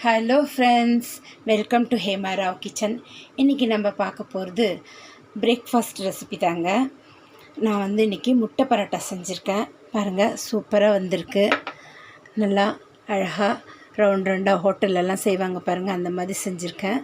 Hello friends, welcome to Hema Rao kitchen. இன்றைக்கி நம்ம பார்க்க போகிறது பிரேக்ஃபாஸ்ட் ரெசிபி தாங்க. நான் இன்றைக்கி முட்டை பரோட்டா செஞ்சுருக்கேன். பாருங்கள், சூப்பராக வந்திருக்கு. நல்லா அழகாக ரவுண்டாக ஹோட்டல்லலாம் செய்வாங்க பாருங்கள், அந்த மாதிரி செஞ்சுருக்கேன்.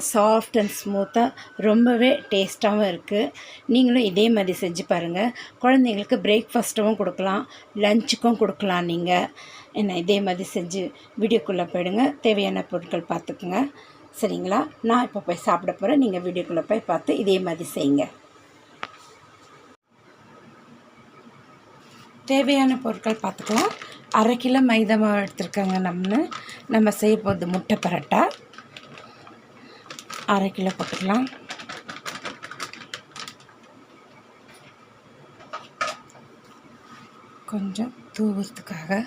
சாஃப்ட் அண்ட் ஸ்மூத்தாக ரொம்பவே டேஸ்ட்டாகவும் இருக்குது. நீங்களும் இதே மாதிரி செஞ்சு பாருங்கள். குழந்தைங்களுக்கு பிரேக்ஃபாஸ்ட்டும் கொடுக்கலாம், லஞ்சுக்கும் கொடுக்கலாம். நீங்கள் என்ன இதே மாதிரி செஞ்சு வீடியோக்குள்ளே போயிடுங்க. தேவையான பொருட்கள் பார்த்துக்குங்க, சரிங்களா? நான் இப்போ போய் சாப்பிட போகிறேன். நீங்கள் வீடியோக்குள்ளே போய் பார்த்து இதே மாதிரி செய்யுங்க. தேவையான பொருட்கள் பார்த்துக்கலாம். 1/2 கிலோ மைதா மாவு எடுத்துருக்காங்க. நம்ம செய்ய போகிறது முட்டை பரோட்டா. 1/2 கிலோ போட்டுக்கலாம். கொஞ்சம் தூவுறதுக்காக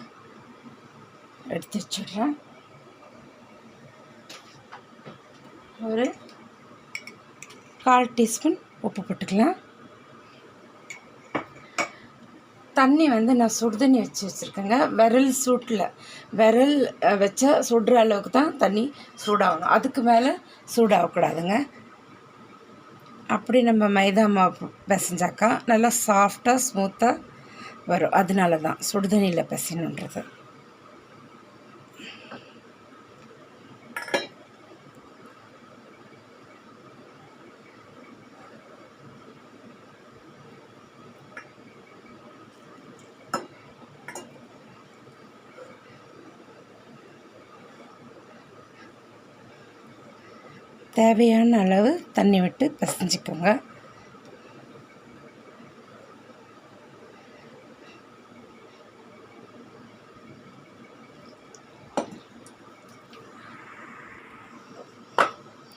எடுத்து வச்சுடுறேன். ஒரு 1/4 டீஸ்பூன் உப்பு போட்டுக்கலாம். தண்ணி நான் சுடுதண்ணி வச்சுருக்கேங்க. விரல் வச்சா சுடுற அளவுக்கு தான் தண்ணி சூடாகணும். அதுக்கு மேலே சூடாகக்கூடாதுங்க. அப்படி நம்ம மைதா மாவு பிசைஞ்சாக்கா நல்லா சாஃப்டாக ஸ்மூத்தாக வரும். அதனால தான் சுடுதண்ணியில் பிசையணுன்றது. தேவையான அளவு தண்ணி விட்டு பிசைஞ்சிக்கோங்க.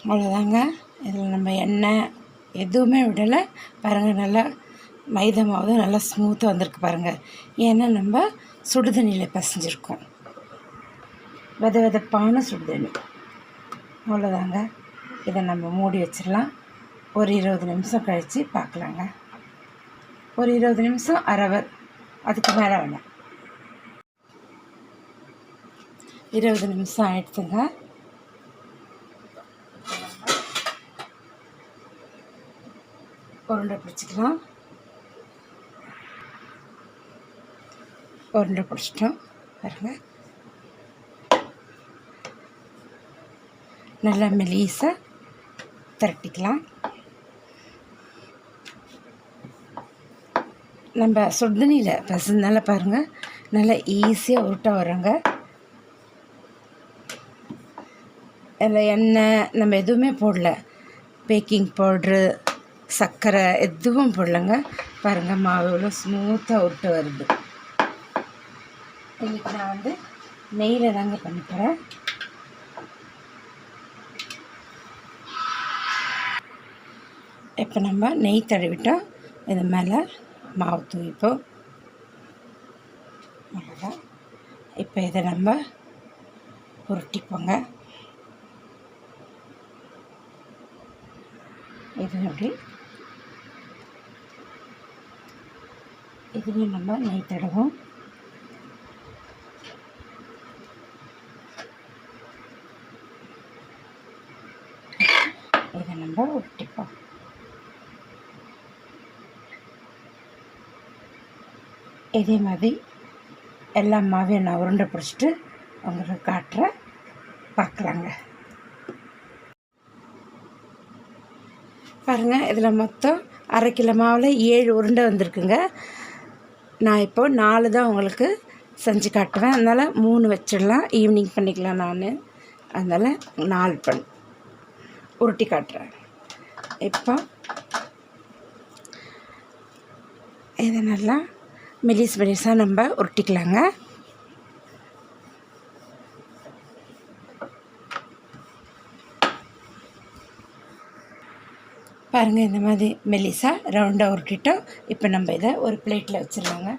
அவ்வளோதாங்க. இதில் நம்ம எண்ணெய் எதுவுமே விடலை. பாருங்கள், நல்லா மைதா மாவு நல்லா ஸ்மூத்தாக வந்திருக்கு பாருங்கள். ஏன்னா நம்ம சுடுதண்ணியில் பிசைஞ்சிருக்கோம், வெதப்பான சுடுதண்ணி. அவ்வளோதாங்க. இதை நம்ம மூடி வச்சிடலாம். ஒரு 20 நிமிஷம் கழித்து பார்க்கலாங்க. ஒரு 20 நிமிஷம், அரை ஹவர், அதுக்கு மேலே வேணாம். 20 நிமிஷம் ஆகிடுச்சுங்க. உருண்டை பிடிச்சிக்கலாம். உருண்டை பிடிச்சிட்டோம் பாருங்கள். நல்லா மெலிசாக திரட்டிக்கலாம். நம்ம சுடுதண்ணியில் பிசைஞ்சனால பாருங்கள், நல்லா ஈஸியாக உருட்ட வரோங்க. அதில் எண்ணெய் நம்ம எதுவுமே போடல, பேக்கிங் பவுட்ரு, சர்க்கரை எதுவும் போடலைங்க. பாருங்கள், மாவு எவ்வளோ ஸ்மூத்தாக உருட்டு வருது. இன்றைக்கி நான் நெய்யில் தாங்க பண்ணிக்கிறேன். இப்போ நம்ம நெய் தடவிட்டோம். இது மேலே மாவு தூவிப்போம். அவ்வளோதான். இப்போ இதை நம்ம உருட்டிப்போங்க. இது அப்படி இதுலேயும் நம்ம நெய் தடவும். இதை நம்ம உருட்டிப்போம். இதே மாதிரி எல்லா மாவையும் நான் உருண்டை பிடிச்சிட்டு உங்களுக்கு காட்டுறேன், பார்க்கலாங்க. பாருங்கள், இதில் மொத்தம் 1/2 கிலோ மாவில் 7 உருண்டை வந்திருக்குங்க. நான் இப்போது 4 தான் உங்களுக்கு செஞ்சு காட்டுவேன். அதனால் 3 வச்சிடலாம், ஈவினிங் பண்ணிக்கலாம். அதனால் 4 உருட்டி காட்டுறேன். இப்போ இதை நல்லா மெலிசாக நம்ம உருட்டிக்கலாங்க. பாருங்கள், இந்த மாதிரி மெலிசாக ரவுண்டாக உருட்டிட்டோம். இப்போ நம்ம இதை ஒரு பிளேட்டில் வச்சிடலாங்க.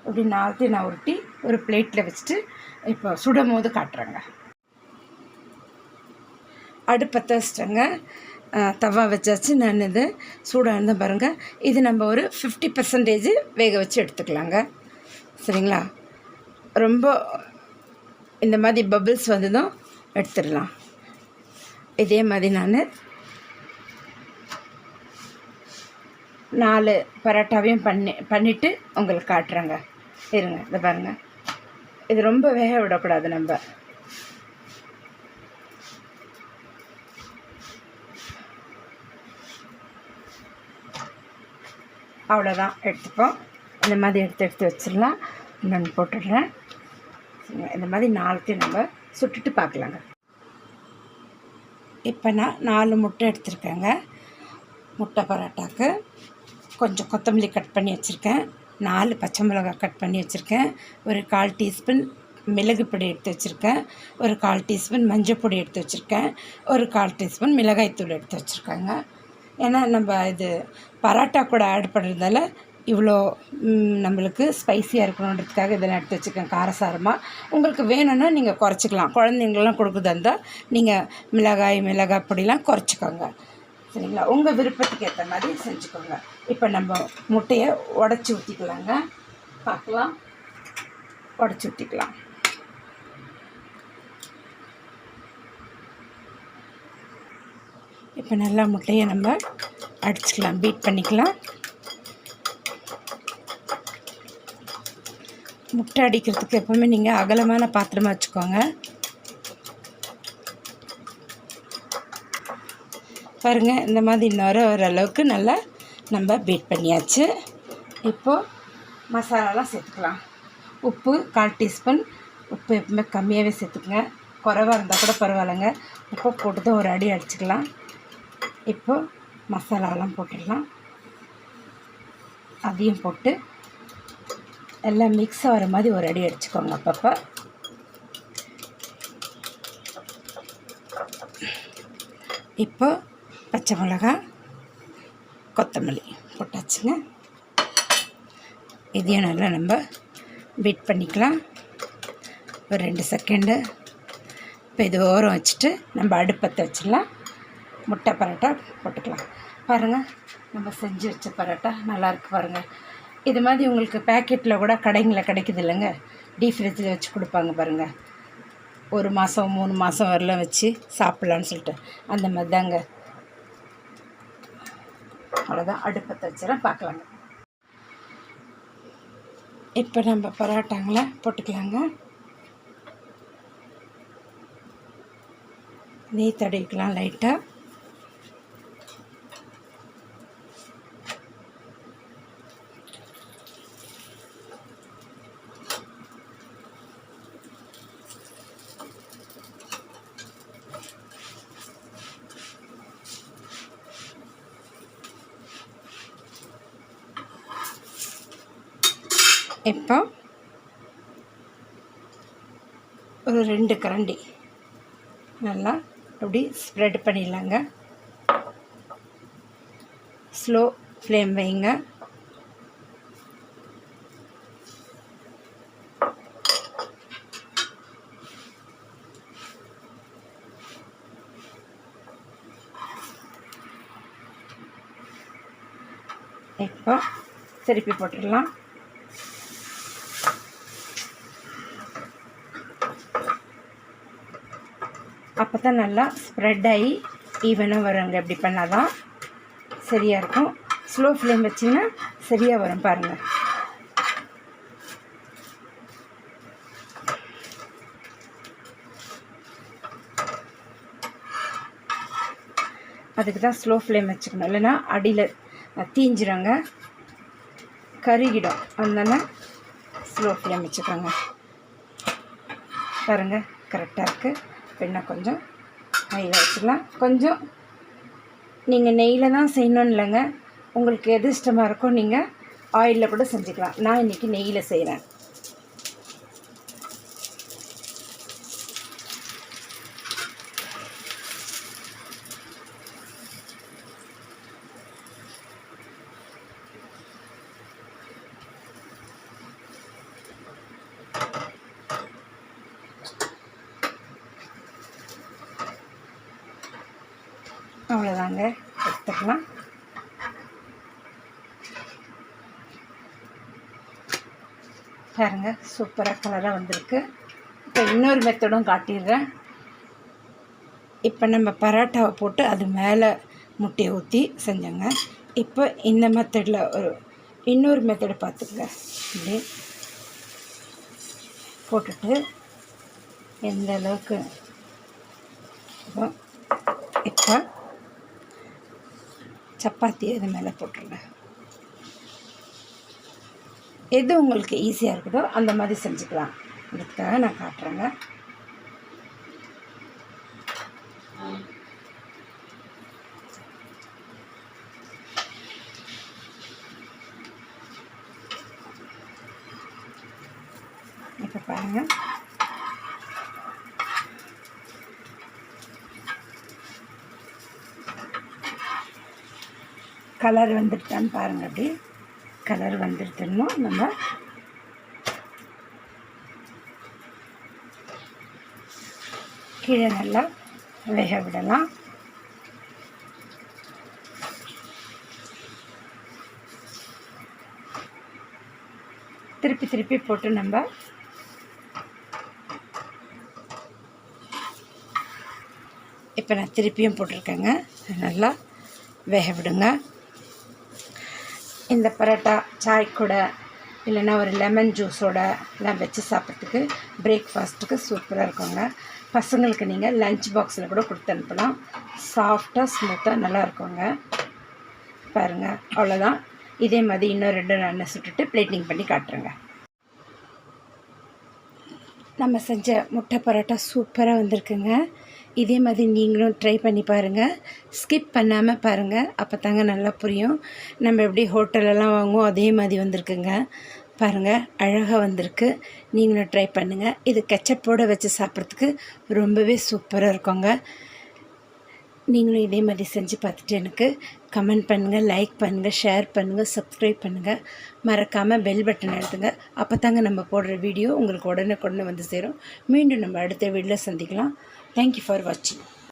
இப்படி 4 நான் உருட்டி ஒரு பிளேட்டில் வச்சுட்டு இப்போ சுடும் போது காட்டுறேங்க. அடுப்பத்தை வச்சிட்டேங்க. தவா வச்சாச்சு. நான் இது சூடாக இருந்தால் பாருங்கள். இது நம்ம ஒரு 50% வேக வச்சு எடுத்துக்கலாங்க, சரிங்களா? ரொம்ப இந்த மாதிரி பபிள்ஸ் வந்ததும் எடுத்துடலாம். இதே மாதிரி நான் 4 பரோட்டாவையும் பண்ணிவிட்டு உங்களுக்கு காட்டுறேங்க. இருங்க, இதை பாருங்கள். இது ரொம்ப வேக விடக்கூடாது. நம்ம அவ்வளோதான் எடுத்துப்போம். இந்த மாதிரி எடுத்து வச்சிடலாம். இன்னொன்று போட்டுடுறேன். இந்த மாதிரி 4த்தையும் நம்ம சுட்டுட்டு பார்க்கலாங்க. இப்போ நான் 4 முட்டை எடுத்துருக்கேங்க. முட்டை பரோட்டாக்கு கொஞ்சம் கொத்தமல்லி கட் பண்ணி வச்சுருக்கேன். 4 பச்சை மிளகாய் கட் பண்ணி வச்சுருக்கேன். ஒரு 1/4 டீஸ்பூன் மிளகு பொடி எடுத்து வச்சுருக்கேன். ஒரு 1/4 டீஸ்பூன் மஞ்சள் பொடி எடுத்து வச்சுருக்கேன். ஒரு 1/4 டீஸ்பூன் மிளகாய்த்தூள் எடுத்து வச்சுருக்கேங்க. ஏன்னா நம்ம இது பரோட்டா கூட ஆட் பண்ணுறதால இவ்வளோ நம்மளுக்கு ஸ்பைஸியாக இருக்கணுன்றதுக்காக இதெல்லாம் எடுத்து வச்சுருக்கேன். காரசாரமாக உங்களுக்கு வேணும்னா நீங்கள் குறைச்சிக்கலாம். குழந்தைங்களெலாம் கொடுக்குறதா இருந்தால் நீங்கள் மிளகாய் பொடிலாம் குறைச்சிக்கோங்க. சரிங்களா? உங்கள் விருப்பத்துக்கு ஏற்ற மாதிரி செஞ்சுக்கோங்க. இப்போ நம்ம முட்டையை உடச்சி ஊற்றிக்கலாங்க. பார்க்கலாம். உடச்சி ஊற்றிக்கலாம். இப்போ நல்லா முட்டையை நம்ம அடிச்சுக்கலாம், பீட் பண்ணிக்கலாம். முட்டை அடிக்கிறதுக்கு எப்போவுமே நீங்கள் அகலமான பாத்திரமாக வச்சுக்கோங்க. பாருங்கள், இந்த மாதிரி நுர வர அளவுக்கு நல்லா நம்ம பீட் பண்ணியாச்சு. இப்போது மசாலாலாம் சேர்த்துக்கலாம். உப்பு 1/4 டீஸ்பூன். உப்பு எப்பவுமே கம்மியாகவே சேர்த்துக்குங்க. குறைவாக இருந்தால் கூட பரவாயில்லைங்க. உப்பு போட்டு தான் ஒரு அடி அடிச்சுக்கலாம். இப்போது மசாலாலாம் போட்டுடலாம். அதையும் போட்டு எல்லாம் மிக்ஸ் ஆகிற மாதிரி ஒரு அடி அடிச்சுக்கோங்க அப்பப்போ. இப்போ பச்சை மிளகாய், கொத்தமல்லி போட்டாச்சுங்க. இதையும் நல்லா நம்ம பீட் பண்ணிக்கலாம் ஒரு 2 செகண்டு. இப்போ இது ஓரம் வச்சுட்டு நம்ம அடுப்பத்தை வச்சிடலாம். முட்டை பரோட்டா போட்டுக்கலாம். பாருங்கள், நம்ம செஞ்சு வச்ச பரோட்டா நல்லாயிருக்கு பாருங்கள். இது மாதிரி உங்களுக்கு பேக்கெட்டில் கூட கடைங்களில் கிடைக்குது இல்லைங்க, டீப் ஃப்ரிட்ஜில் வச்சு கொடுப்பாங்க பாருங்கள். 1 மாதம் 3 மாதம் வரலாம் வச்சு சாப்பிட்லான்னு சொல்லிட்டு அந்த மாதிரி தாங்க. அவ்வளோதான், அடுப்பத்தை வச்சுலாம் பார்க்கலாங்க. இப்போ நம்ம பரோட்டாங்களை போட்டுக்கலாங்க. நெய் தடவிக்கலாம் லைட்டாக. இப்போ ஒரு 2 கரண்டி நல்லா அப்படி ஸ்ப்ரெட் பண்ணிடலாங்க. ஸ்லோ ஃப்ளேம் வைங்க. இப்போ திருப்பி போட்டுடலாம். அப்போ தான் நல்லா ஸ்ப்ரெட் ஆகி ஈவனாக வருங்க. இப்படி பண்ணால் தான் சரியாக இருக்கும். ஸ்லோ ஃப்ளேம் வச்சிங்கன்னா சரியாக வரும் பாருங்கள். அதுக்கு தான் ஸ்லோ ஃப்ளேம் வச்சுக்கணும். இல்லைன்னா அடியில் தீஞ்சிடுங்க, கருகிடும். அதனால ஸ்லோ ஃப்ளேம் வச்சுக்கோங்க. பாருங்கள், கரெக்டாக இருக்குது. இன்னும் கொஞ்சம் நெய்யில் வச்சுக்கலாம். கொஞ்சம் நீங்கள் நெய்யில் தான் செய்யணும்னு இல்லைங்க, உங்களுக்கு எது இஷ்டமாக இருக்கோ நீங்கள் ஆயிலில் கூட செஞ்சுக்கலாம். நான் இன்றைக்கி நெய்யில் செய்கிறேன். அவ்வளோதாங்க, எடுத்துக்கலாம். பாருங்கள், சூப்பராக கலராக வந்திருக்கு. இப்போ இன்னொரு மெத்தடும் காட்டிடுறேன். இப்போ நம்ம பரோட்டாவை போட்டு அது மேலே முட்டையை ஊற்றி செஞ்சோங்க. இப்போ இந்த மெத்தடில் இன்னொரு மெத்தடு பார்த்துங்க. இப்படி போட்டுட்டு எந்த அளவுக்கு இப்போ சப்பாத்தி அது மேலே போட்டுருங்க. எது உங்களுக்கு ஈஸியாக இருக்குதோ அந்த மாதிரி செஞ்சுக்கலாம். இதுக்காக நான் காட்டுறேங்க. இப்போ பாருங்கள், கலர் வந்துடுதான்னு பாருங்கள். அப்படி கலர் வந்துடுதுன்னு நம்ம கீழே நல்லா வேக விடலாம். திருப்பி திருப்பி போட்டு நம்ம இப்போ நான் திருப்பியும் போட்டிருக்கேங்க. நல்லா வேக விடுங்க. இந்த பரோட்டா சாய் கூட இல்லைன்னா ஒரு லெமன் ஜூஸோட எல்லாம் வச்சு சாப்பிட்றதுக்கு பிரேக்ஃபாஸ்ட்டுக்கு சூப்பராக இருக்குங்க. பசங்களுக்கு நீங்கள் லஞ்ச் பாக்ஸில் கூட கொடுத்து அனுப்பலாம். சாஃப்டாக ஸ்மூத்தாக நல்லா இருக்குங்க. பாருங்கள், அவ்வளோதான். இதே மாதிரி இன்னும் 2 நான் சுட்டுட்டு பிளேட்டிங் பண்ணி காட்டுறேங்க. நம்ம செஞ்ச முட்டை பரோட்டா சூப்பராக வந்திருக்குங்க. இதே மாதிரி நீங்களும் ட்ரை பண்ணி பாருங்கள். ஸ்கிப் பண்ணாமல் பாருங்கள், அப்போ தாங்க நல்லா புரியும். நம்ம எப்படி ஹோட்டலெல்லாம் வாங்குவோம் அதே மாதிரி வந்திருக்குங்க. பாருங்கள், அழகாக வந்திருக்கு. நீங்களும் ட்ரை பண்ணுங்கள். இது கெச்சப்போடு வச்சு சாப்பிட்றதுக்கு ரொம்பவே சூப்பராக இருக்குங்க. நீங்களும் இதே மாதிரி செஞ்சு பார்த்துட்டு எனக்கு கமெண்ட் பண்ணுங்கள், லைக் பண்ணுங்கள், ஷேர் பண்ணுங்கள், சப்ஸ்கிரைப் பண்ணுங்கள். மறக்காமல் பெல் பட்டன் எடுத்துங்க. அப்போ தாங்க நம்ம போடுற வீடியோ உங்களுக்கு உடனே வந்து சேரும். மீண்டும் நம்ம அடுத்த வீடியோவில் சந்திக்கலாம். தேங்க்யூ ஃபார் வாட்சிங்.